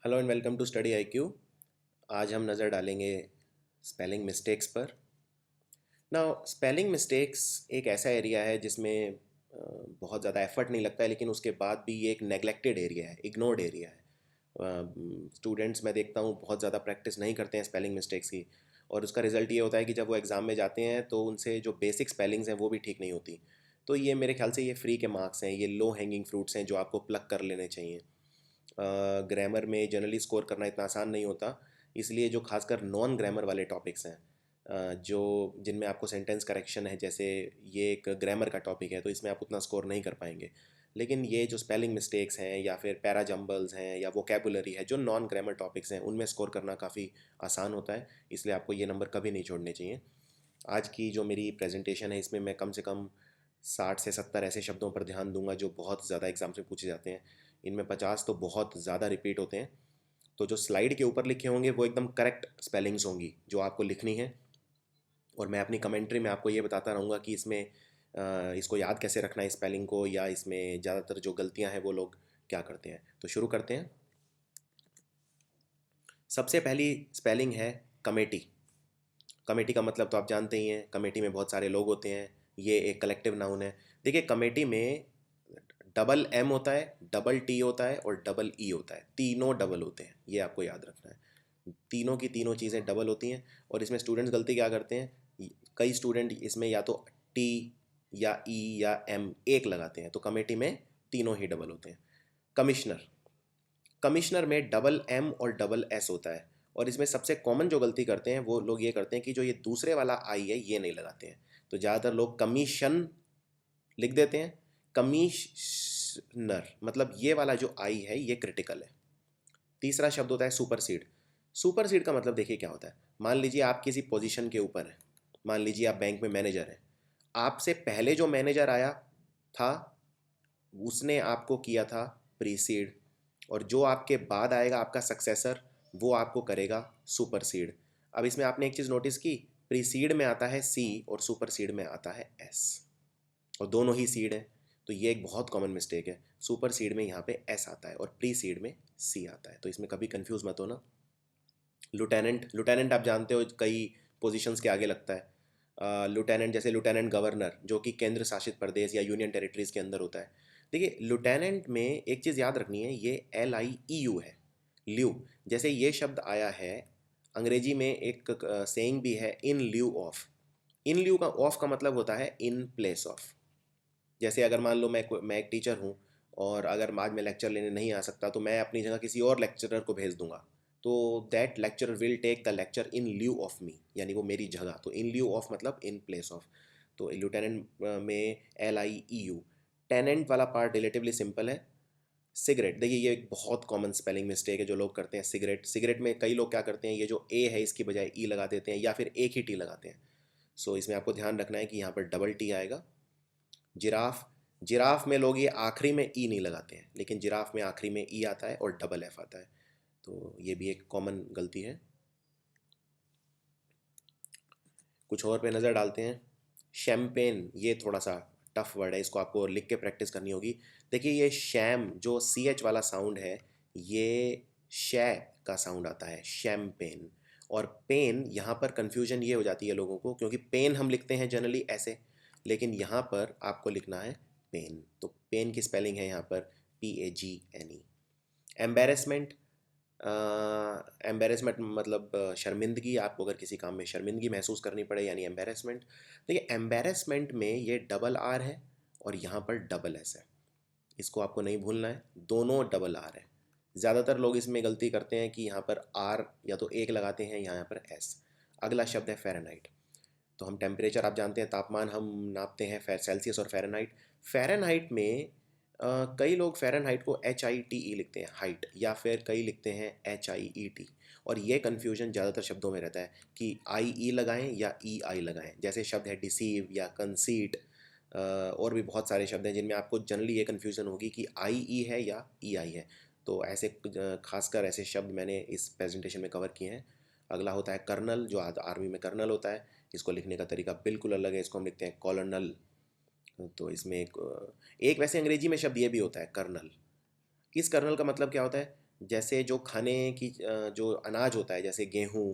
Hello and welcome to study IQ. आज हम नज़र डालेंगे स्पेलिंग मिस्टेक्स पर। नाउ स्पेलिंग मिस्टेक्स एक ऐसा एरिया है जिसमें बहुत ज़्यादा एफर्ट नहीं लगता है, लेकिन उसके बाद भी ये एक नेगलेक्टेड एरिया है, इग्नोर्ड एरिया है। स्टूडेंट्स मैं देखता हूँ बहुत ज़्यादा प्रैक्टिस नहीं करते हैं स्पेलिंग मिस्टेक्स की, और उसका रिज़ल्ट ये होता है कि जब वो एग्ज़ाम में जाते हैं तो उनसे जो बेसिक स्पेलिंग्स हैं वो भी ठीक नहीं होती। तो ये मेरे ख्याल से ये फ्री के मार्क्स हैं, ये लो हैंगिंग फ्रूट्स हैं जो आपको प्लग कर लेने चाहिए। ग्रामर में जनरली स्कोर करना इतना आसान नहीं होता, इसलिए जो खासकर नॉन ग्रामर वाले टॉपिक्स हैं, जो जिनमें आपको सेंटेंस करेक्शन है, जैसे ये एक ग्रामर का टॉपिक है तो इसमें आप उतना स्कोर नहीं कर पाएंगे। लेकिन ये जो स्पेलिंग मिस्टेक्स हैं या फिर पैराजम्बल्स हैं या वोकेबुलरी है, जो नॉन ग्रामर टॉपिक्स हैं, उनमें स्कोर करना काफ़ी आसान होता है। इसलिए आपको ये नंबर कभी नहीं छोड़ने चाहिए। आज की जो मेरी प्रेजेंटेशन है इसमें मैं कम से कम 60 से 70 ऐसे शब्दों पर ध्यान दूंगा जो बहुत ज़्यादा एग्जाम से पूछे जाते हैं। इनमें 50 तो बहुत ज़्यादा रिपीट होते हैं। तो जो स्लाइड के ऊपर लिखे होंगे वो एकदम करेक्ट स्पेलिंग्स होंगी जो आपको लिखनी है, और मैं अपनी कमेंट्री में आपको ये बताता रहूँगा कि इसमें इसको याद कैसे रखना है स्पेलिंग को, या इसमें ज़्यादातर जो गलतियाँ हैं वो लोग क्या करते हैं। तो शुरू करते हैं। सबसे पहली स्पेलिंग है कमेटी। कमेटी का मतलब तो आप जानते ही हैं, कमेटी में बहुत सारे लोग होते हैं, ये एक कलेक्टिव नाउन है। देखिए कमेटी में डबल एम होता है, डबल टी होता है और डबल ई होता है, तीनों डबल होते हैं, ये आपको याद रखना है। तीनों की तीनों चीज़ें डबल होती हैं। और इसमें स्टूडेंट्स गलती क्या करते हैं, कई स्टूडेंट इसमें या तो टी या ई या एम एक लगाते हैं, तो कमेटी में तीनों ही डबल होते हैं। कमिश्नर, कमिश्नर में डबल एम और डबल एस होता है। और इसमें सबसे कॉमन जो गलती करते हैं वो लोग ये करते हैं कि जो ये दूसरे वाला आई है ये नहीं लगाते हैं। तो ज़्यादातर लोग कमीशन लिख देते हैं, कमिश्नर, मतलब ये वाला जो आई है ये क्रिटिकल है। तीसरा शब्द होता है सुपरसीड। सुपरसीड का मतलब देखिए क्या होता है। मान लीजिए आप किसी पोजीशन के ऊपर हैं, मान लीजिए आप बैंक में मैनेजर हैं, आपसे पहले जो मैनेजर आया था उसने आपको किया था प्रीसीड, और जो आपके बाद आएगा आपका सक्सेसर वो आपको करेगा सुपरसीड। अब इसमें आपने एक चीज़ नोटिस की, प्रीसीड में आता है सी और सुपरसीड में आता है एस, और दोनों ही सीड हैं। तो ये एक बहुत कॉमन मिस्टेक है, सुपर सीड में यहाँ पे एस आता है और प्री सीड में सी आता है, तो इसमें कभी कंफ्यूज मत होना। लुटेनेंट, लुटेनेंट आप जानते हो कई पोजीशंस के आगे लगता है। लुटेनेंट जैसे लुटेनेंट गवर्नर जो कि केंद्र शासित प्रदेश या यूनियन टेरिटरीज के अंदर होता है। देखिए लुटेनेंट में एक चीज़ याद रखनी है, ये LIEU है, ल्यू। जैसे ये शब्द आया है, अंग्रेजी में एक सेइंग भी है, इन ल्यू ऑफ। इन ल्यू का ऑफ का मतलब होता है इन प्लेस ऑफ। जैसे अगर मान लो मैं एक टीचर हूँ, और अगर आज मैं लेक्चर लेने नहीं आ सकता तो मैं अपनी जगह किसी और लेक्चरर को भेज दूंगा, तो that lecturer will take the lecture in lieu of me, यानी वो मेरी जगह। तो इन ल्यू ऑफ मतलब इन प्लेस ऑफ। तो लिeutenant में LIEU। टेनेंट वाला पार्ट रिलेटिवली सिंपल है। सिगरेट, देखिए ये एक बहुत कॉमन स्पेलिंग मिस्टेक है जो लोग करते हैं। सिगरेट, सिगरेट में कई लोग क्या करते हैं, ये जो ए है इसकी बजाय ई लगा देते हैं या फिर एक ही टी लगाते हैं। सो इसमें आपको ध्यान रखना है कि यहाँ पर डबल टी आएगा। जिराफ, जिराफ में लोग ये आखिरी में ई नहीं लगाते हैं, लेकिन जिराफ में आखिरी में ई आता है और डबल एफ आता है, तो ये भी एक कॉमन गलती है। कुछ और पे नज़र डालते हैं। शैम्पेन, ये थोड़ा सा टफ वर्ड है, इसको आपको लिख के प्रैक्टिस करनी होगी। देखिए ये शैम, जो CH वाला साउंड है, ये शै का साउंड आता है, शैम्पेन। और पेन, यहाँ पर कंफ्यूजन ये हो जाती है लोगों को, क्योंकि पेन हम लिखते हैं जनरली ऐसे, लेकिन यहाँ पर आपको लिखना है पेन। तो पेन की स्पेलिंग है यहाँ पर PAGNE। एम्बेरसमेंट, एम्बेरसमेंट मतलब शर्मिंदगी, आपको अगर किसी काम में शर्मिंदगी महसूस करनी पड़े यानी एम्बेरसमेंट। देखिए एम्बेरसमेंट में ये डबल आर है और यहाँ पर डबल एस है, इसको आपको नहीं भूलना है, दोनों डबल आर है। ज़्यादातर लोग इसमें गलती करते हैं कि यहाँ पर आर या तो एक लगाते हैं, यहाँ पर एस। अगला शब्द है फ़ारेनहाइट। तो हम टेम्परेचर, आप जानते हैं तापमान हम नापते हैं सेल्सियस और फ़ारेनहाइट। फ़ारेनहाइट में कई लोग फ़ारेनहाइट को HITE लिखते हैं, हाइट, या फिर कई लिखते हैं HIET। और ये कन्फ्यूजन ज़्यादातर शब्दों में रहता है कि IE लगाएं या EI लगाएं। जैसे शब्द है डिसीव या कंसीट, और भी बहुत सारे शब्द हैं जिनमें आपको जनरली ये कन्फ्यूज़न होगी कि IE है या EI है। तो ऐसे खासकर ऐसे शब्द मैंने इस प्रेजेंटेशन में कवर किए हैं। अगला होता है कर्नल, जो आर्मी में कर्नल होता है, इसको लिखने का तरीका बिल्कुल अलग है, इसको हम लिखते हैं कॉलोनल। तो इसमें एक वैसे अंग्रेजी में शब्द ये भी होता है कर्नल। इस कर्नल का मतलब क्या होता है, जैसे जो खाने की जो अनाज होता है जैसे गेहूँ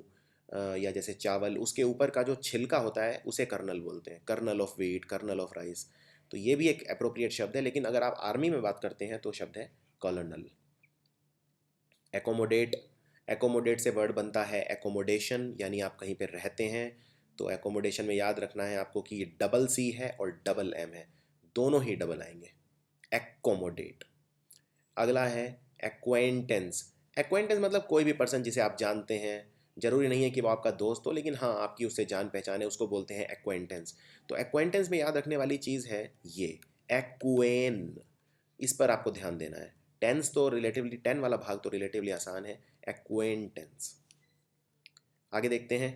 या जैसे चावल, उसके ऊपर का जो छिलका होता है उसे कर्नल बोलते हैं, kernel of wheat, kernel of rice. तो ये भी एक अप्रोप्रिएट शब्द है, लेकिन अगर आप आर्मी में बात करते हैं तो शब्द है कॉलोनल। एकोमोडेट, एकोमोडेट से वर्ड बनता है एकोमोडेशन, यानी आप कहीं पर रहते हैं। तो एकोमोडेशन में याद रखना है आपको कि डबल सी है और डबल एम है, दोनों ही डबल आएंगे। एकोमोडेट। अगला है एक्वेंटेंस। एक्वेंटेंस मतलब कोई भी पर्सन जिसे आप जानते हैं, जरूरी नहीं है कि वो आपका दोस्त हो, लेकिन हाँ आपकी उससे जान पहचान है, उसको बोलते हैं एक्वेंटेंस। तो एक्वेंटेंस में याद रखने वाली चीज़ है ये एक्वेन, इस पर आपको ध्यान देना है। टेंस तो रिलेटिवली, टेन वाला भाग तो रिलेटिवली आसान है। एक्वेंटेंस। आगे देखते हैं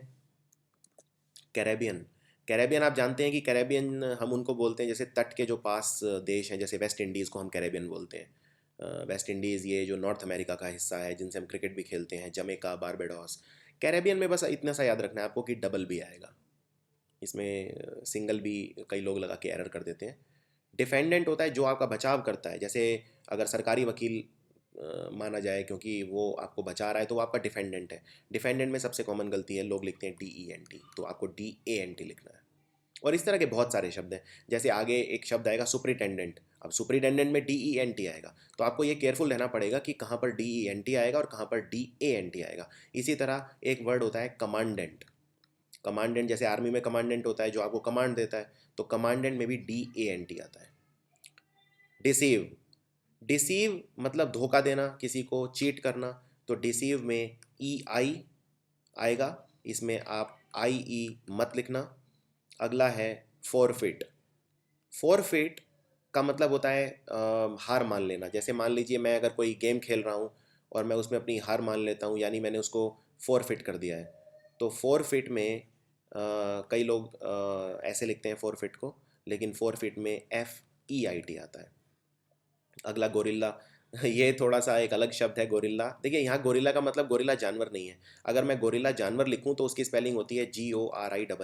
कैरेबियन। कैरेबियन आप जानते हैं कि कैरेबियन हम उनको बोलते हैं जैसे तट के जो पास देश हैं, जैसे वेस्ट इंडीज़ को हम कैरेबियन बोलते हैं। वेस्ट इंडीज़ ये जो नॉर्थ अमेरिका का हिस्सा है, जिनसे हम क्रिकेट भी खेलते हैं, जमैका, बारबाडोस। कैरेबियन में बस इतना सा याद रखना है आपको कि डबल भी आएगा, इसमें सिंगल भी कई लोग लगा के एरर कर देते हैं। डिफेंडेंट होता है जो आपका बचाव करता है, जैसे अगर सरकारी वकील माना जाए क्योंकि वो आपको बचा रहा है तो वो आपका डिफेंडेंट है। डिफेंडेंट में सबसे कॉमन गलती है, लोग लिखते हैं DENT, तो आपको DANT लिखना है। और इस तरह के बहुत सारे शब्द हैं, जैसे आगे एक शब्द आएगा सुपरिटेंडेंट। अब सुपरिटेंडेंट में DENT आएगा, तो आपको ये केयरफुल रहना पड़ेगा कि कहाँ पर DENT आएगा और कहाँ पर DANT आएगा। इसी तरह एक वर्ड होता है कमांडेंट। कमांडेंट जैसे आर्मी में कमांडेंट होता है जो आपको कमांड देता है, तो कमांडेंट में भी DANT आता है। डिसीव। डिसीव मतलब धोखा देना, किसी को चीट करना, तो डिसीव में EI आएगा, इसमें आप IE मत लिखना। अगला है फॉरफिट। फॉरफिट का मतलब होता है हार मान लेना। जैसे मान लीजिए मैं अगर कोई गेम खेल रहा हूँ और मैं उसमें अपनी हार मान लेता हूँ, यानी मैंने उसको फॉरफिट कर दिया है। तो फॉरफिट में कई लोग ऐसे लिखते हैं फॉरफिट को, लेकिन फॉरफिट में FEIT आता है। अगला गोरिल्ला। ये थोड़ा सा एक अलग शब्द है गोरिल्ला। देखिए यहाँ गोरिल्ला का मतलब गोरिल्ला जानवर नहीं है। अगर मैं गोरिल्ला जानवर लिखूँ तो उसकी स्पेलिंग होती है GORILLA,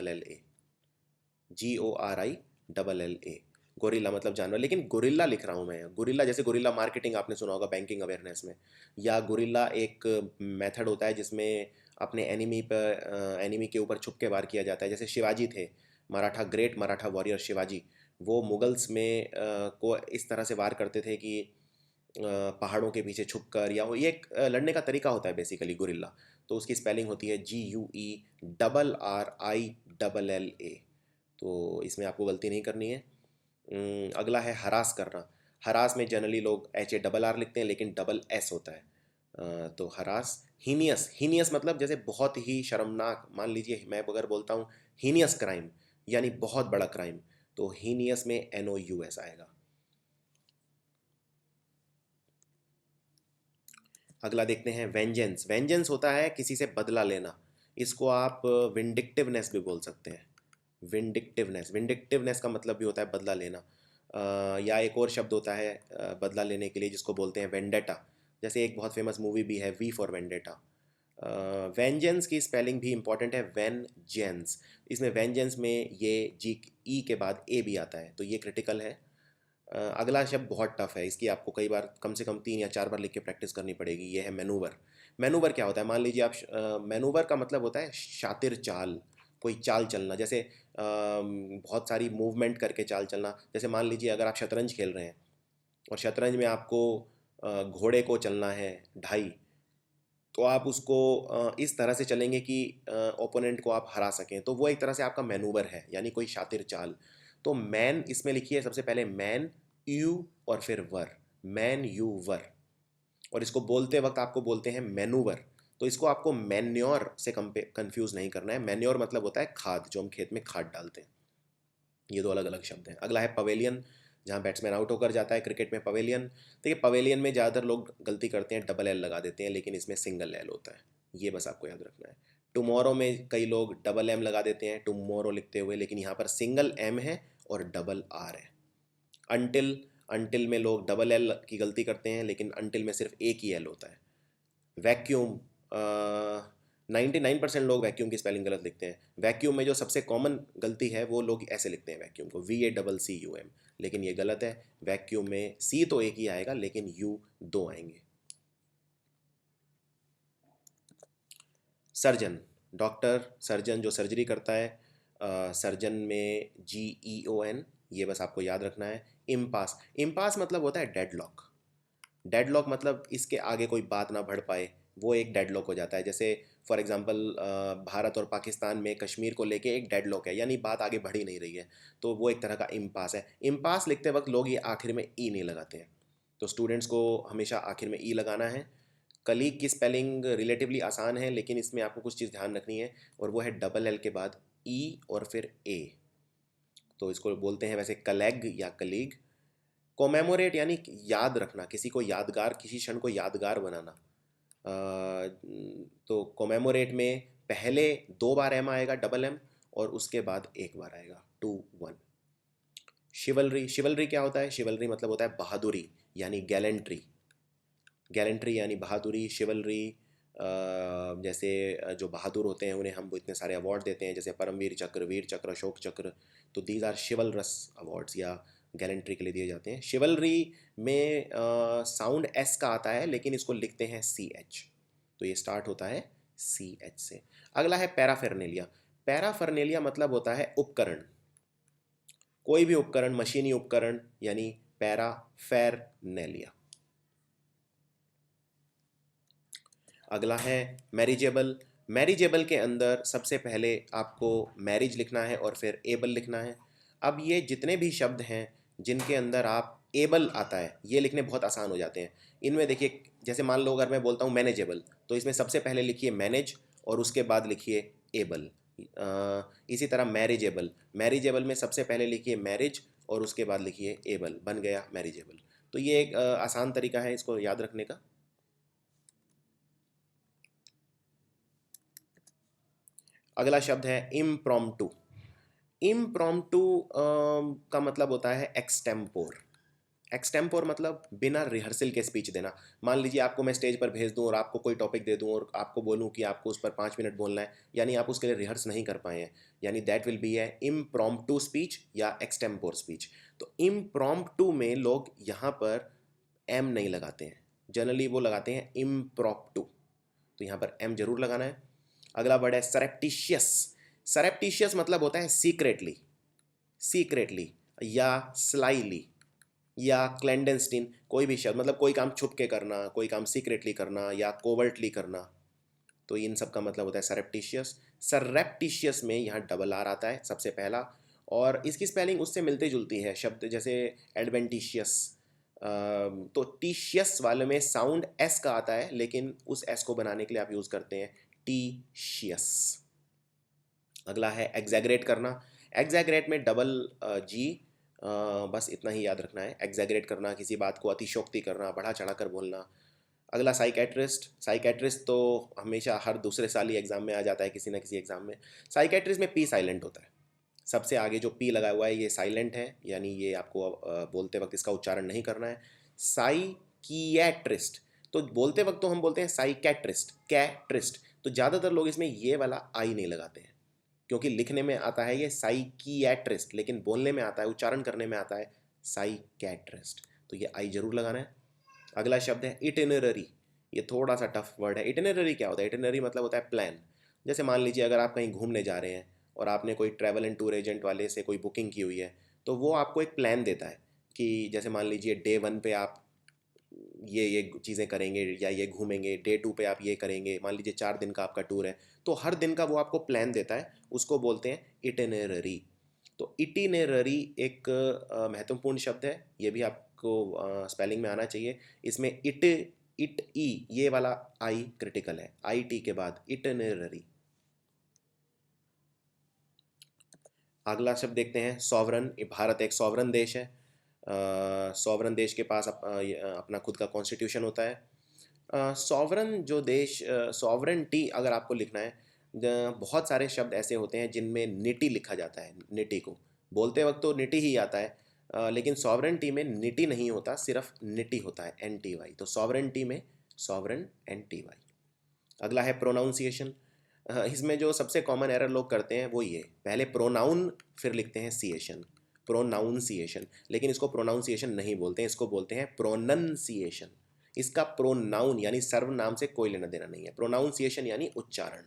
GORILLA। गोरिल्ला मतलब जानवर, लेकिन गोरिल्ला लिख रहा हूँ मैं। गोरिल्ला जैसे गोरिल्ला मार्केटिंग आपने सुना होगा बैंकिंग अवेयरनेस में, या गोरिल्ला एक मेथड होता है जिसमें अपने एनिमी पर, एनिमी के ऊपर छुप के वार किया जाता है। जैसे शिवाजी थे, मराठा, ग्रेट मराठा वॉरियर शिवाजी, वो मुगल्स में को इस तरह से वार करते थे कि पहाड़ों के पीछे छुप कर, या वो ये एक लड़ने का तरीका होता है बेसिकली गोरिल्ला। तो उसकी स्पेलिंग होती है GUERRILLA। तो इसमें आपको गलती नहीं करनी है। अगला है हरास करना। हरास में जनरली लोग HARR लिखते हैं, लेकिन डबल S होता है। तो हरास। हीनियस। हीनियस मतलब जैसे बहुत ही शर्मनाक, मान लीजिए मैं अगर बोलता हूँ हीनियस क्राइम, यानी बहुत बड़ा क्राइम, तो हीनियस में NOUS आएगा। अगला देखते हैं वेंजेंस। वेंजेंस होता है किसी से बदला लेना, इसको आप विंडिक्टिवनेस भी बोल सकते हैं। विंडिक्टिवनेस, विंडिक्टिवनेस का मतलब भी होता है बदला लेना। या एक और शब्द होता है बदला लेने के लिए, जिसको बोलते हैं वेंडेटा। जैसे एक बहुत फेमस मूवी भी है V फॉर वेंडेटा। वेंजेंस की स्पेलिंग भी इंपॉर्टेंट है, वेनजेंस। इसमें वेंजेंस में ये GE के बाद A भी आता है, तो ये क्रिटिकल है। अगला शब्द बहुत टफ है, इसकी आपको कई बार, कम से कम 3 या 4 बार लिख के प्रैक्टिस करनी पड़ेगी। ये है मैनूवर। मैनूवर क्या होता है? मान लीजिए आप, मैनूवर का मतलब होता है शातिर चाल, कोई चाल चलना। जैसे बहुत सारी मूवमेंट करके चाल चलना। जैसे मान लीजिए अगर आप शतरंज खेल रहे हैं और शतरंज में आपको घोड़े को चलना है ढाई, तो आप उसको इस तरह से चलेंगे कि ओपोनेंट को आप हरा सकें, तो वो एक तरह से आपका मैनूवर है, यानी कोई शातिर चाल। तो मैन इसमें लिखिए सबसे पहले मैन, यू और फिर वर, मैन यू वर। और इसको बोलते वक्त आपको बोलते हैं मैनूवर। तो इसको आपको मैन्योर से कंफ्यूज नहीं करना है। मैन्योर मतलब होता है खाद, जो हम खेत में खाद डालते हैं। ये दो अलग अलग शब्द हैं। अगला है पवेलियन, जहाँ बैट्समैन आउट होकर जाता है क्रिकेट में पवेलियन। देखिए पवेलियन में ज़्यादातर लोग गलती करते हैं, डबल एल लगा देते हैं, लेकिन इसमें सिंगल एल होता है, ये बस आपको याद रखना है। टुमारो में कई लोग डबल एम लगा देते हैं टुमारो लिखते हुए, लेकिन यहाँ पर सिंगल एम है और डबल आर है। अनटिल, अनटिल में लोग डबल एल की गलती करते हैं, लेकिन अनटिल में सिर्फ एक ही एल होता है। वैक्यूम, 99% लोग वैक्यूम की स्पेलिंग गलत लिखते हैं। वैक्यूम में जो सबसे कॉमन गलती है वो लोग ऐसे लिखते हैं वैक्यूम को, VACCUM, लेकिन ये गलत है। वैक्यूम में C तो एक ही आएगा, लेकिन U दो आएंगे। सर्जन, डॉक्टर, सर्जन जो सर्जरी करता है, सर्जन में GEON, ये बस आपको याद रखना है। इम्पास, इम्पास मतलब होता है डेडलॉक। डेडलॉक मतलब इसके आगे कोई बात ना बढ़ पाए, वो एक डेडलॉक हो जाता है। जैसे फॉर एग्जांपल भारत और पाकिस्तान में कश्मीर को लेके एक डेडलॉक है, यानी बात आगे बढ़ ही नहीं रही है, तो वो एक तरह का इम्पास है। इम्पास लिखते वक्त लोग ये आखिर में ई नहीं लगाते हैं, तो स्टूडेंट्स को हमेशा आखिर में ई लगाना है। कलीग की स्पेलिंग रिलेटिवली आसान है, लेकिन इसमें आपको कुछ चीज़ ध्यान रखनी है, और वो है डबल एल के बाद ई और फिर ए, तो इसको बोलते हैं वैसे कलेग या कलीग। कोमेमोरेट यानी याद रखना, किसी को यादगार, किसी क्षण को यादगार बनाना। तो कोमेमोरेट में पहले 2 बार एम आएगा, डबल एम, और उसके बाद 1 बार आएगा, 2 1। शिवलरी, शिवलरी क्या होता है? शिवलरी मतलब होता है बहादुरी, यानी गैलेंट्री। गैलेंट्री यानी बहादुरी। शिवलरी जैसे जो बहादुर होते हैं उन्हें हम इतने सारे अवार्ड देते हैं, जैसे परमवीर चक्र, वीर चक्र, अशोक चक्र, तो दीज आर शिवलरस अवार्ड्स, या गैलेंट्री के लिए दिए जाते हैं। शिवलरी में साउंड एस का आता है, लेकिन इसको लिखते हैं CH, तो ये स्टार्ट होता है CH से। अगला है पैराफेरनेलिया। पैराफेरनेलिया मतलब होता है उपकरण, कोई भी उपकरण, मशीनी उपकरण, यानी पैराफेरनेलिया। अगला है मैरिजेबल। मैरिजेबल के अंदर सबसे पहले आपको मैरिज लिखना है और फिर एबल लिखना है। अब ये जितने भी शब्द हैं जिनके अंदर आप एबल आता है, ये लिखने बहुत आसान हो जाते हैं। इनमें देखिए, जैसे मान लो अगर मैं बोलता हूँ मैनेजेबल, तो इसमें सबसे पहले लिखिए मैनेज और उसके बाद लिखिए एबल। इसी तरह मैरिजेबल, मैरिजेबल में सबसे पहले लिखिए मैरिज और उसके बाद लिखिए एबल, बन गया मैरिजेबल। तो ये एक आसान तरीका है इसको याद रखने का। अगला शब्द है इम्प्रॉम्प्टू। इम्प्रॉम्प्टू का मतलब होता है एक्सटेम्पोर। एक्सटेम्पोर मतलब बिना रिहर्सल के स्पीच देना। मान लीजिए आपको मैं स्टेज पर भेज दूं और आपको कोई टॉपिक दे दूं और आपको बोलूं कि आपको उस पर 5 मिनट बोलना है, यानी आप उसके लिए रिहर्स नहीं कर पाए हैं, यानी that will be A impromptu speech या एक्सटेम्पोर स्पीच। तो इम्प्रॉम्प्टू में लोग यहाँ पर एम नहीं लगाते हैं, जनरली वो लगाते हैं इम्प्रॉम्प्टू, तो यहाँ पर एम जरूर लगाना है। अगला वर्ड है सरप्टिशियस। सरप्टिशियस मतलब होता है सीक्रेटली, सीक्रेटली या स्लाइली या क्लैंडनस्टीन, कोई भी शब्द, मतलब कोई काम छुप के करना, कोई काम सीक्रेटली करना या कोवर्टली करना, तो इन सब का मतलब होता है सरप्टिशियस। सरप्टिशियस में यहाँ डबल आर आता है सबसे पहला, और इसकी स्पेलिंग उससे मिलती जुलती है शब्द, जैसे एडवेंटिशियस। तो टीशियस वाले में साउंड एस का आता है, लेकिन उस एस को बनाने के लिए आप यूज़ करते हैं टीशियस। अगला है एग्जैगरेट करना। एग्जैगरेट में डबल जी, बस इतना ही याद रखना है। एग्जैगरेट करना, किसी बात को अतिशोक्ति करना, बढ़ा चढ़ा कर बोलना। अगला साइकेट्रिस्ट। साइकेट्रिस्ट तो हमेशा हर दूसरे साल ही एग्जाम में आ जाता है, किसी ना किसी एग्जाम में। साइकेट्रिस्ट में पी साइलेंट होता है, सबसे आगे जो पी लगा हुआ है ये साइलेंट है, यानी ये आपको बोलते वक्त इसका उच्चारण नहीं करना है। साइकियाट्रिस्ट, तो बोलते वक्त तो हम बोलते हैं साइकैट्रिस्ट, कैट्रिस्ट, तो ज़्यादातर लोग इसमें ये वाला आई नहीं लगाते हैं, क्योंकि लिखने में आता है ये साइकियाट्रिस्ट, लेकिन बोलने में आता है, उच्चारण करने में आता है साइकैट्रिस्ट, तो ये आई जरूर लगाना है। अगला शब्द है इटिनररी। ये थोड़ा सा टफ वर्ड है। इटिनररी क्या होता है? इटिनररी मतलब होता है प्लान। जैसे मान लीजिए अगर आप कहीं घूमने जा रहे हैं और आपने कोई ट्रैवल एंड टूर एजेंट वाले से कोई बुकिंग की हुई है, तो वो आपको एक प्लान देता है कि जैसे मान लीजिए डे 1 पे आप ये चीज़ें करेंगे या ये घूमेंगे, डे 2 पे आप ये करेंगे, मान लीजिए 4 दिन का आपका टूर है, तो हर दिन का वो आपको प्लान देता है, उसको बोलते हैं इटिनररी। तो इटिनररी एक महत्वपूर्ण शब्द है, ये भी आपको स्पेलिंग में आना चाहिए। इसमें इट ई ये वाला आई क्रिटिकल है, आई टी के बाद इटिनररी। अगला शब्द देखते हैं सॉवरन। भारत एक सॉवरन देश है। सॉवरन देश के पास अपना खुद का कॉन्स्टिट्यूशन होता है। सॉवरन जो देश, सॉवरनटी अगर आपको लिखना है, बहुत सारे शब्द ऐसे होते हैं जिनमें निटी लिखा जाता है। निटी को बोलते वक्त तो निटी ही आता है, लेकिन सॉवरनटी में निटी नहीं होता, सिर्फ निटी होता है, NTY। तो सॉवरनटी में सॉवरन NTY। अगला है प्रोनाउंसिएशन। इसमें जो सबसे कॉमन एरर लोग करते हैं वो ये, पहले प्रोनाउन फिर लिखते हैं सिएशन, प्रोनाउंसिएशन, लेकिन इसको प्रोनाउंसिएशन नहीं बोलते हैं, इसको बोलते हैं प्रोनंसिएशन। इसका प्रोनाउन यानी सर्वनाम से कोई लेना देना नहीं है, प्रोनाउंसिएशन यानी उच्चारण।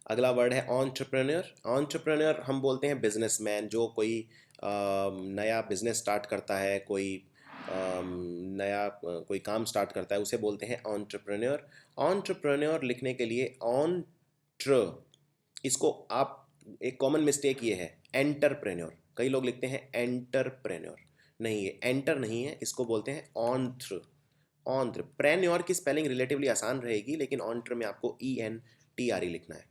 अगला वर्ड है एंटरप्रेन्योर। एंटरप्रेन्योर हम बोलते हैं बिजनेसमैन, जो कोई नया बिजनेस स्टार्ट करता है, कोई नया कोई काम स्टार्ट करता है, उसे बोलते हैं एंटरप्रेन्योर। एंटरप्रेन्योर लिखने के लिए ऑन्ट्र, इसको आप, एक कॉमन मिस्टेक ये है एंटरप्रेन्योर, कई लोग लिखते हैं एंटरप्रेन्योर, नहीं ये एंटर नहीं है, इसको बोलते हैं ऑन्ट्र। ऑन्ट्र प्रेन्योर की स्पेलिंग रिलेटिवली आसान रहेगी, लेकिन ऑन्ट्र में आपको ENTRE लिखना है।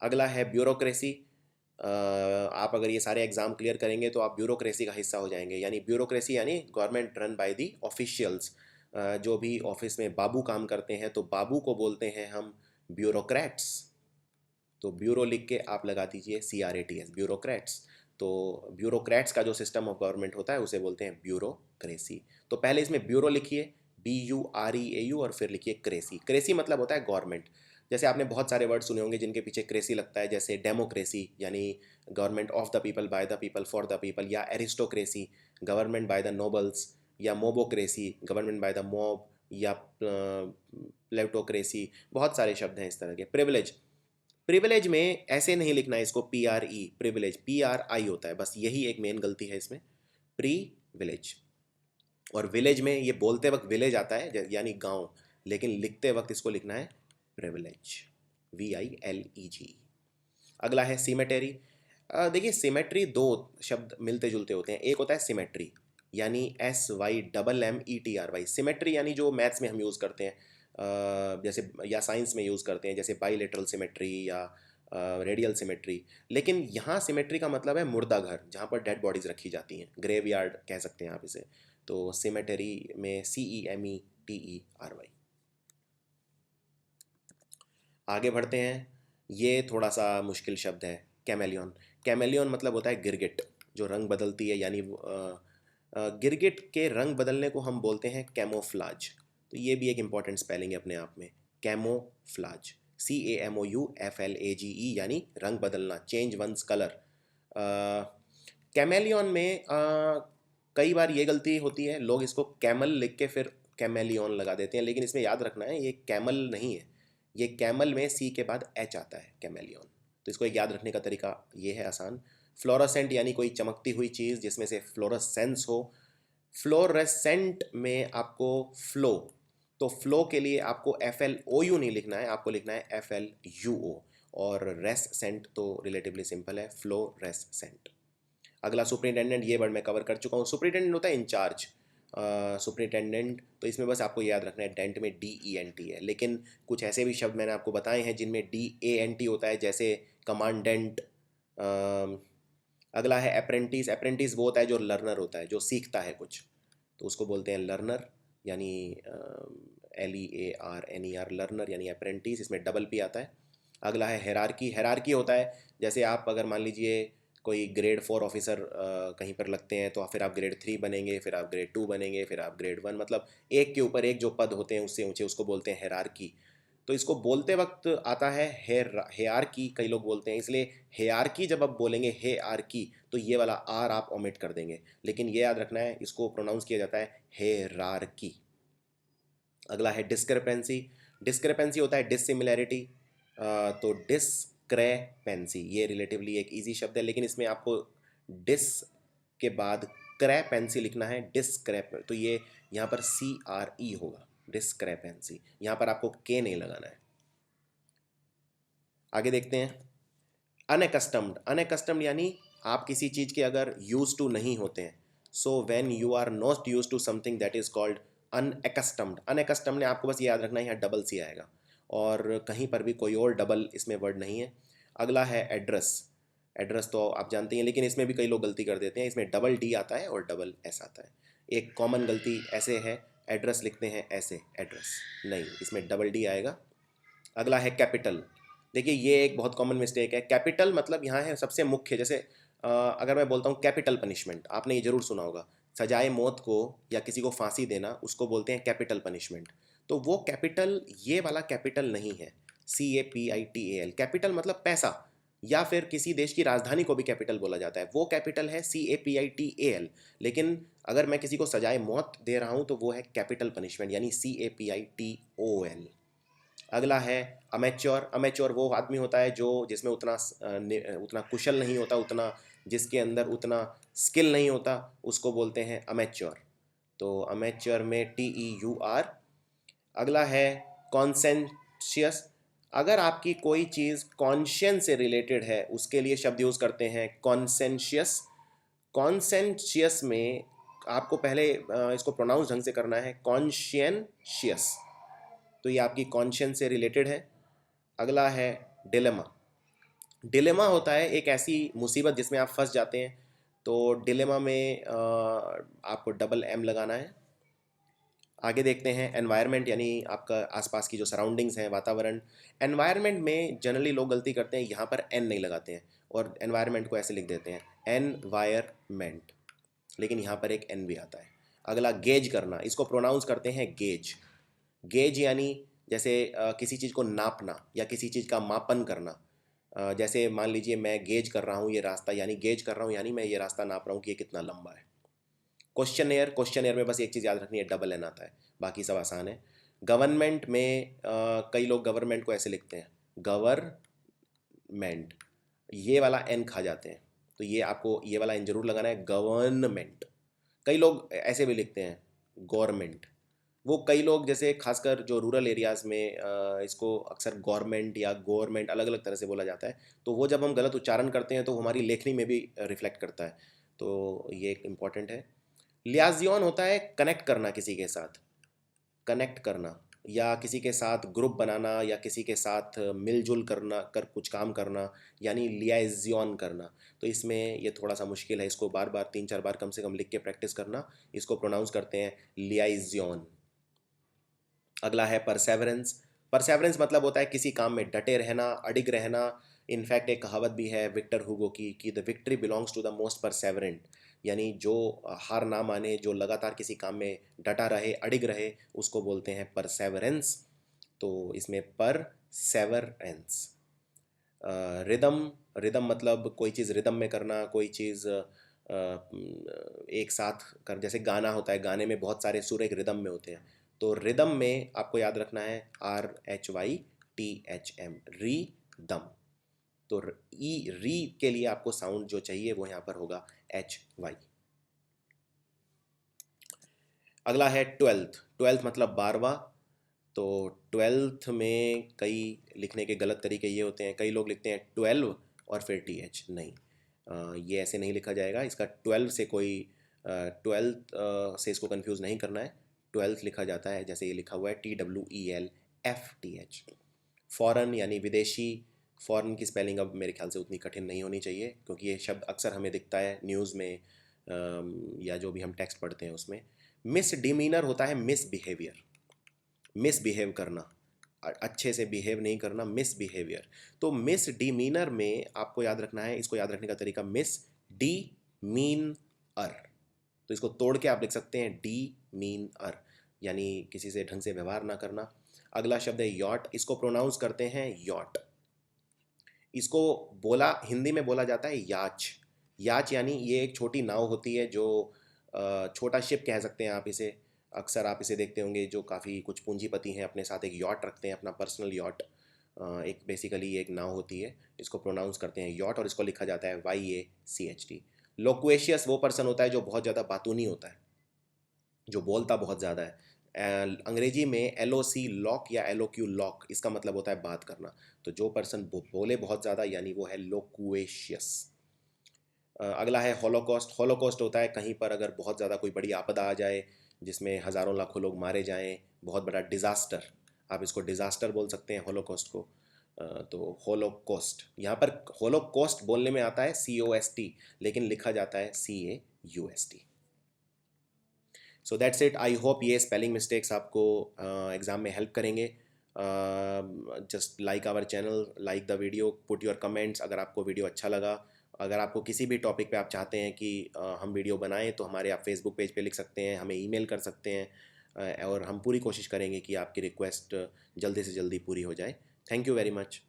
अगला है ब्यूरोक्रेसी। आप अगर ये सारे एग्जाम क्लियर करेंगे तो आप ब्यूरोक्रेसी का हिस्सा हो जाएंगे, यानी ब्यूरोक्रेसी यानी government run by the officials. जो भी ऑफिस में बाबू काम करते हैं तो बाबू को बोलते हैं हम ब्यूरोक्रेट्स। तो ब्यूरो लिख के आप लगा दीजिए CRATS, ब्यूरोक्रेट्स। तो ब्यूरोक्रेट्स का जो सिस्टम ऑफ गवर्नमेंट होता है उसे बोलते हैं ब्यूरोक्रेसी। तो पहले इसमें ब्यूरो लिखिए, BUREAU, और फिर लिखिए क्रेसी। क्रेसी मतलब होता है गवर्नमेंट। जैसे आपने बहुत सारे वर्ड सुने होंगे जिनके पीछे क्रेसी लगता है, जैसे डेमोक्रेसी यानी government of the people, by the people, for the people, या aristocracy government by the nobles, या mobocracy government by the mob, या प्लेटोक्रेसी, बहुत सारे शब्द हैं इस तरह के। प्रिविलेज, प्रिविलेज में ऐसे नहीं लिखना है इसको PRE, प्रिविलेज PRI होता है, बस यही एक मेन गलती है इसमें, प्रिविलेज। और विलेज में ये बोलते वक्त विलेज आता है यानी गांव, लेकिन लिखते वक्त इसको लिखना है प्रिविलेज, VILEG। अगला है सिमेटरी। देखिए सिमेट्री दो शब्द मिलते जुलते होते हैं, एक होता है सिमेट्री यानी SYMMETRY, सिमेट्री यानी जो मैथ्स में हम यूज़ करते हैं, जैसे या साइंस में यूज़ करते हैं, जैसे बाईलेटरल सिमेट्री या रेडियल सिमेट्री। लेकिन यहाँ सिमेट्री का मतलब है मुर्दा घर, जहाँ पर डेड बॉडीज़ रखी जाती हैं, ग्रेव यार्ड कह सकते हैं आप इसे। तो सिमेटरी में CEMETERY। आगे बढ़ते हैं, ये थोड़ा सा मुश्किल शब्द है, कैमेलियन। कैमेलियन मतलब होता है गिरगिट जो रंग बदलती है, यानी गिरगिट के रंग बदलने को हम बोलते हैं कैमोफ्लाज। तो ये भी एक इम्पॉर्टेंट स्पेलिंग है अपने आप में, कैमोफ्लाज, CAMOUFLAGE, यानी रंग बदलना, चेंज वंस कलर। कैमेलियन में कई बार ये गलती होती है, लोग इसको कैमल लिख के फिर कैमेलियन लगा देते हैं, लेकिन इसमें याद रखना है ये कैमल नहीं है, ये कैमल में C के बाद H आता है, कैमेलियन। तो इसको एक याद रखने का तरीका ये है आसान। फ्लोरोसेंट यानी कोई चमकती हुई चीज़ जिसमें से फ्लोरोसेंस हो। फ्लोरेसेंट में आपको फ्लो, तो फ्लो के लिए आपको FLOU नहीं लिखना है, आपको लिखना है FLUO। और रेसेंट तो रिलेटिवली सिंपल है, फ्लोरेसेंट। अगला सुपरिटेंडेंट, ये वर्ड मैं कवर कर चुका हूँ। सुपरिटेंडेंट होता है इंचार्ज, सुपरिटेंडेंट, तो इसमें बस आपको याद रखना है डेंट में DENT है, लेकिन कुछ ऐसे भी शब्द मैंने आपको बताए हैं जिनमें DANT होता है, जैसे कमांडेंट। अगला है अप्रेंटिस। अप्रेंटिस वो होता है जो लर्नर होता है, जो सीखता है कुछ, तो उसको बोलते हैं लर्नर, यानी LEARNER, लर्नर यानी अप्रेंटिस, इसमें डबल P आता है। अगला है हेरारकी। हेरारकी होता है जैसे आप अगर मान लीजिए कोई ग्रेड 4 ऑफिसर कहीं पर लगते हैं, तो फिर आप ग्रेड 3 बनेंगे, फिर आप ग्रेड 2 बनेंगे, फिर आप ग्रेड 1, मतलब एक के ऊपर एक जो पद होते हैं उससे ऊंचे, उसको बोलते हैं हेरारकी। तो इसको बोलते वक्त आता है हेरारकी, कई लोग बोलते हैं, इसलिए हेरारकी जब आप बोलेंगे हेरारकी तो ये वाला R आप ओमिट कर देंगे, लेकिन ये याद रखना है इसको प्रोनाउंस किया जाता है हेरारकी। अगला है डिस्क्रिपेंसी। डिस्क्रिपेंसी होता है डिसिमिलैरिटी, तो डिस्क्रेपेंसी ये रिलेटिवली एक इजी शब्द है, लेकिन इसमें आपको डिस के बाद क्रेपेंसी लिखना है, डिस्क्रेप, तो ये यहाँ पर CRE होगा, डिस्क्रेपेंसी, यहाँ पर आपको के नहीं लगाना है। आगे देखते हैं, अनएकस्टम्ड। अनएकस्टम्ड यानी आप किसी चीज़ के अगर यूज टू नहीं होते हैं, so when you are not use to something that is called unaccustomed. Unaccustomed ने आपको बस ये याद रखना है, यहाँ डबल C आएगा, और कहीं पर भी कोई और डबल इसमें वर्ड नहीं है। अगला है एड्रेस। एड्रेस तो आप जानते हैं, लेकिन इसमें भी कई लोग गलती कर देते हैं, इसमें डबल D आता है और डबल S आता है। एक कॉमन गलती ऐसे है, एड्रेस लिखते हैं ऐसे, एड्रेस नहीं, इसमें डबल D आएगा। अगला है कैपिटल। देखिए ये एक बहुत कॉमन मिस्टेक है, कैपिटल मतलब यहाँ है सबसे मुख्य, जैसे अगर मैं बोलता हूँ कैपिटल पनिशमेंट, आपने ये जरूर सुना होगा, सजाए मौत को या किसी को फांसी देना उसको बोलते हैं कैपिटल पनिशमेंट। तो वो कैपिटल ये वाला कैपिटल नहीं है, CAPITAL। कैपिटल मतलब पैसा, या फिर किसी देश की राजधानी को भी कैपिटल बोला जाता है, वो कैपिटल है CAPITAL। लेकिन अगर मैं किसी को सजाए मौत दे रहा हूँ तो वो है कैपिटल पनिशमेंट, यानी CAPITOL। अगला है अमेच्योर। अमेच्योर वो आदमी होता है जो जिसमें उतना कुशल नहीं होता, उतना जिसके अंदर उतना स्किल नहीं होता, उसको बोलते हैं अमेच्योर। तो अमेच्योर में TEUR। अगला है कॉन्सेंशियस। अगर आपकी कोई चीज़ कॉन्शियस से रिलेटेड है उसके लिए शब्द यूज़ करते हैं कॉन्सेंशियस। कॉन्सेंशियस में आपको पहले इसको प्रोनाउंस ढंग से करना है कॉन्शियनशियस, तो ये आपकी कॉन्शियस से रिलेटेड है। अगला है डिलेमा। डिलेमा होता है एक ऐसी मुसीबत जिसमें आप फंस जाते हैं, तो डिलेमा में आपको डबल M लगाना है। आगे देखते हैं एनवायरनमेंट, यानी आपका आसपास की जो सराउंडिंग्स हैं, वातावरण। एनवायरनमेंट में जनरली लोग गलती करते हैं, यहाँ पर N नहीं लगाते हैं और एनवायरनमेंट को ऐसे लिख देते हैं एनवायरमेंट, लेकिन यहाँ पर एक N भी आता है। अगला गेज करना, इसको प्रोनाउंस करते हैं गेज। गेज यानी जैसे किसी चीज़ को नापना या किसी चीज़ का मापन करना। जैसे मान लीजिए मैं गेज कर रहा हूँ ये रास्ता, यानी गेज कर रहा हूँ यानी मैं ये रास्ता नाप रहा हूँ कि ये कितना लंबा है। क्वेश्चन एयर में बस एक चीज़ याद रखनी है, डबल N आता है, बाकी सब आसान है। गवर्नमेंट में कई लोग गवर्नमेंट को ऐसे लिखते हैं गवर्नमेंट, ये वाला N खा जाते हैं, तो ये आपको ये वाला N जरूर लगाना है, गवर्नमेंट। कई लोग ऐसे भी लिखते हैं गवर्नमेंट। वो कई लोग जैसे खासकर जो रूरल एरियाज़ में इसको अक्सर गवर्नमेंट या गवर्नमेंट अलग अलग तरह से बोला जाता है, तो वो जब हम गलत उच्चारण करते हैं तो हमारी लेखनी में भी रिफ्लेक्ट करता है, तो ये एक इम्पॉर्टेंट है। लियाजियन होता है कनेक्ट करना किसी के साथ, कनेक्ट करना या किसी के साथ ग्रुप बनाना या किसी के साथ मिलजुल करना, कर कुछ काम करना, यानी लियाजियन करना। तो इसमें ये थोड़ा सा मुश्किल है, इसको बार बार 3-4 बार कम से कम लिख के प्रैक्टिस करना। इसको प्रोनाउंस करते हैं लियाजियन। अगला है परसेवरेंस। परसेवरेंस मतलब होता है किसी काम में डटे रहना, अडिग रहना। इनफैक्ट एक कहावत भी है विक्टर हुगो की कि the victory belongs to the most perseverant, यानी जो हार ना माने, जो लगातार किसी काम में डटा रहे, अडिग रहे, उसको बोलते हैं परसेवरेंस। तो इसमें परसेवरेंस। रिदम। रिदम मतलब कोई चीज़ रिदम में करना, कोई चीज़ एक साथ कर, जैसे गाना होता है, गाने में बहुत सारे सुर एक रिदम में होते हैं, तो रिदम में आपको याद रखना है RHYTHM, री दम। तो री के लिए आपको साउंड जो चाहिए वो यहाँ पर होगा HY। अगला है ट्वेल्थ। ट्वेल्थ मतलब 12वां। तो ट्वेल्थ में कई लिखने के गलत तरीके ये होते हैं, कई लोग लिखते हैं 12 और फिर TH, नहीं, ये ऐसे नहीं लिखा जाएगा। इसका 12 से कोई 12 से इसको कंफ्यूज नहीं करना है। ट्वेल्थ लिखा जाता है जैसे ये लिखा हुआ है TWELFTH। फॉरेन यानी विदेशी। फॉरेन की स्पेलिंग अब मेरे ख्याल से उतनी कठिन नहीं होनी चाहिए, क्योंकि ये शब्द अक्सर हमें दिखता है न्यूज़ में या जो भी हम टेक्स्ट पढ़ते हैं उसमें। मिस डिमीनर होता है मिसबिहेवियर, मिसबिहेव करना, अच्छे से बिहेव नहीं करना, मिसबिहेवियर। तो मिस डिमीनर में आपको याद रखना है, इसको याद रखने का तरीका मिस डी मीन अर, तो इसको तोड़ के आप लिख सकते हैं डी मीन अर, यानी किसी से ढंग से व्यवहार ना करना। अगला शब्द है यॉट। इसको प्रोनाउंस करते हैं यॉट। इसको बोला हिंदी में बोला जाता है याच। याच यानी ये एक छोटी नाव होती है, जो छोटा शिप कह सकते हैं आप इसे। अक्सर आप इसे देखते होंगे जो काफ़ी कुछ पूंजीपति हैं अपने साथ एक यॉट रखते हैं, अपना पर्सनल यॉट। एक बेसिकली एक नाव होती है, इसको प्रोनाउंस करते हैं यॉट और इसको लिखा जाता है YACHT। लोक्वेशियस वो पर्सन होता है जो बहुत ज़्यादा बातूनी होता है, जो बोलता बहुत ज़्यादा है। अंग्रेजी में LOC लॉक या LOQ लॉक, इसका मतलब होता है बात करना। तो जो पर्सन बोले बहुत ज़्यादा यानी वो है लोक्वेशियस। अगला है हॉलोकॉस्ट। हॉलोकॉस्ट होता है कहीं पर अगर बहुत ज़्यादा कोई बड़ी आपदा आ जाए जिसमें हज़ारों लाखों लोग मारे जाएं, बहुत बड़ा डिज़ास्टर, आप इसको डिज़ास्टर बोल सकते हैं हॉलोकॉस्ट को। तो हॉलोकॉस्ट, यहाँ पर हॉलोकॉस्ट बोलने में आता है COST, लेकिन लिखा जाता है CAUST। So that's it. I hope ये स्पेलिंग मिस्टेक्स आपको एग्ज़ाम में हेल्प करेंगे। Just like our channel, like the video, put your comments अगर आपको वीडियो अच्छा लगा। अगर आपको किसी भी टॉपिक पे आप चाहते हैं कि हम वीडियो बनाएं तो हमारे आप फेसबुक पेज पे लिख सकते हैं, हमें ईमेल कर सकते हैं, और हम पूरी कोशिश करेंगे कि आपकी रिक्वेस्ट जल्दी से जल्दी पूरी हो जाए। Thank you very much.